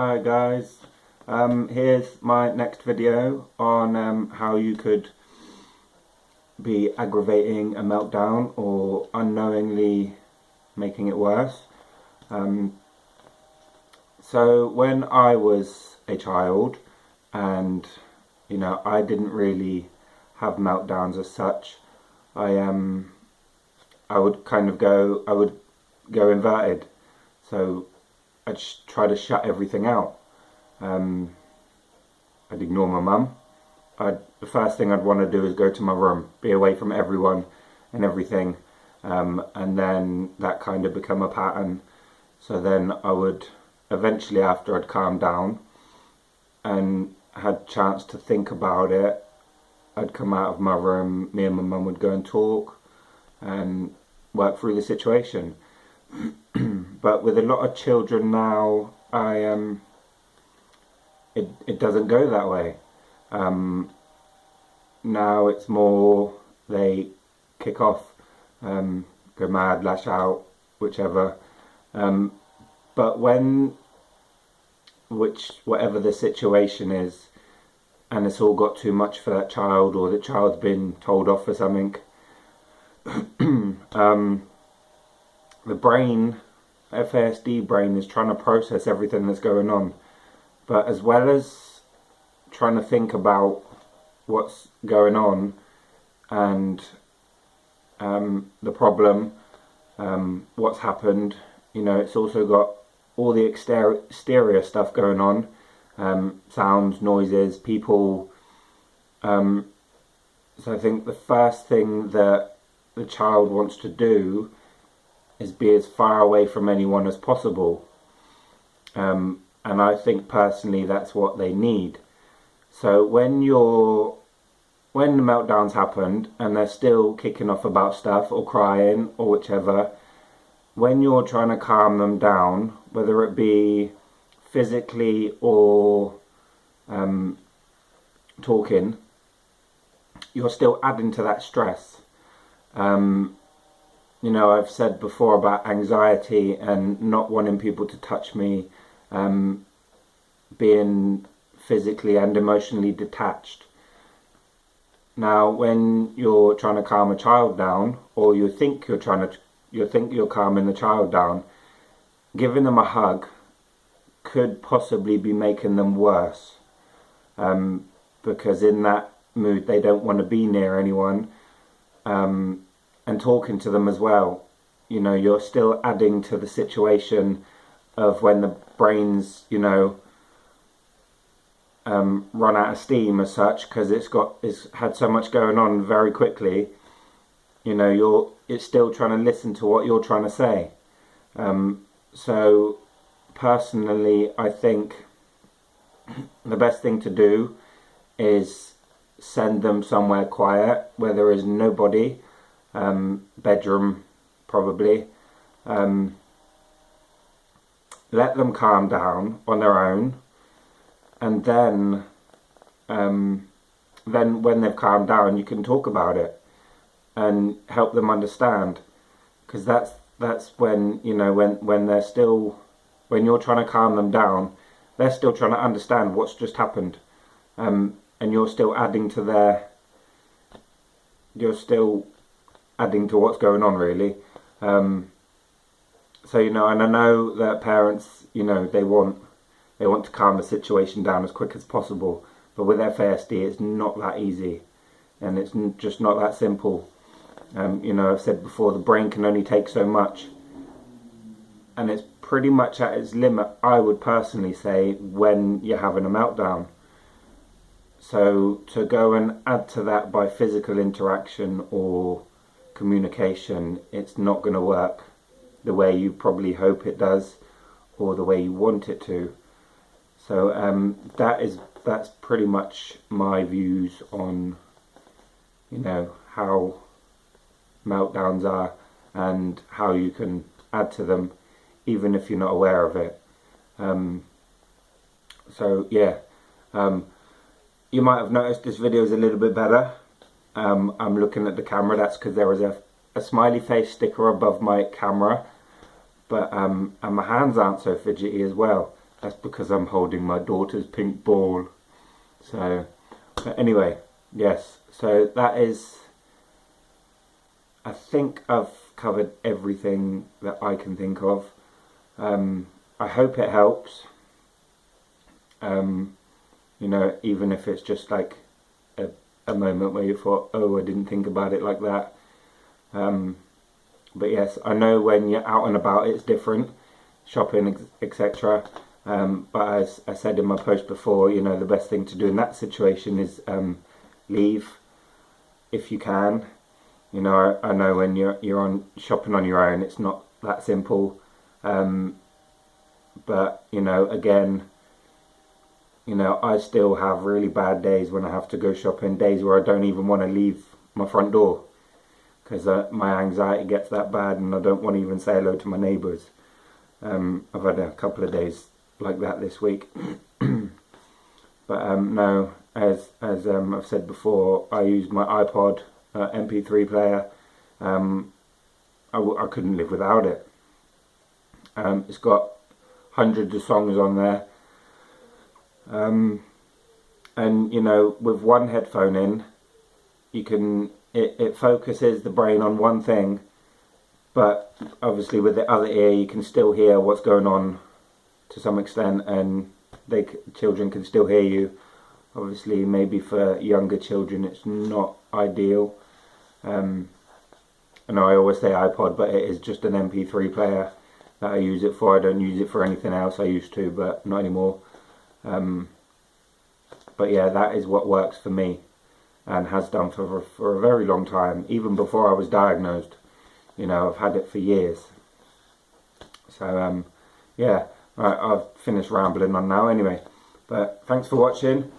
Hi guys, here's my next video on how you could be aggravating a meltdown or unknowingly making it worse. So when I was a child and I didn't really have meltdowns as such, I would go inverted. So I'd try to shut everything out. I'd ignore my mum. The first thing I'd want to do is go to my room, be away from everyone and everything, and then that kind of become a pattern. So then I would eventually, after I'd calmed down and had a chance to think about it, I'd come out of my room, me and my mum would go and talk and work through the situation. But with a lot of children now, it doesn't go that way. Now it's more they kick off, go mad, lash out, whichever. But whatever the situation is, and it's all got too much for that child, or the child's been told off for something, the brain, FASD brain, is trying to process everything that's going on. But as well as trying to think about what's going on and the problem, what's happened, it's also got all the exterior stuff going on, sounds, noises, people. So I think the first thing that the child wants to do is be as far away from anyone as possible, and I think personally that's what they need. So when the meltdowns happened and they're still kicking off about stuff or crying or whichever, when you're trying to calm them down, whether it be physically or talking, you're still adding to that stress. I've said before about anxiety and not wanting people to touch me, being physically and emotionally detached. Now, when you're trying to calm a child down, or you think you're calming the child down, giving them a hug could possibly be making them worse, because in that mood they don't want to be near anyone. And talking to them as well, you're still adding to the situation of when the brain's, run out of steam as such, because it's had so much going on very quickly. It's still trying to listen to what you're trying to say. So personally, I think the best thing to do is send them somewhere quiet where there is nobody. Bedroom probably. Let them calm down on their own, and then when they've calmed down, you can talk about it and help them understand, because that's when when you're trying to calm them down, they're still trying to understand what's just happened, and you're still adding to what's going on, really. So and I know that parents, they want to calm the situation down as quick as possible, but with FASD it's not that easy, and it's just not that simple. I've said before, the brain can only take so much, and it's pretty much at its limit, I would personally say, when you're having a meltdown. So to go and add to that by physical interaction or communication, it's not going to work the way you probably hope it does, or the way you want it to. So that's pretty much my views on how meltdowns are and how you can add to them even if you're not aware of it. So yeah, you might have noticed this video is a little bit better. I'm looking at the camera. That's because there was a smiley face sticker above my camera, but and my hands aren't so fidgety as well. that's because I'm holding my daughter's pink ball. So, but anyway, yes, so that is, I think I've covered everything that I can think of. I hope it helps. You know, even if it's just like a moment where you thought, oh, I didn't think about it like that. But yes, I know when you're out and about it's different, shopping, etc. But as I said in my post before, you know, the best thing to do in that situation is leave if you can. You know, I know when you're on shopping on your own, it's not that simple. But you know, again, you know, I still have really bad days when I have to go shopping, days where I don't even want to leave my front door because my anxiety gets that bad and I don't want to even say hello to my neighbours. I've had a couple of days like that this week. But no, as I've said before, I use my iPod MP3 player. I couldn't live without it. It's got hundreds of songs on there. And you know, with one headphone in, you can it focuses the brain on one thing, but obviously with the other ear you can still hear what's going on to some extent, and children can still hear you. Obviously, maybe for younger children it's not ideal. And I always say iPod, but it is just an MP3 player that I use it for. I don't use it for anything else. I used to, but not anymore. But yeah, that is what works for me and has done for a very long time, even before I was diagnosed. You know, I've had it for years. So yeah, right, I've finished rambling on now anyway. But thanks for watching.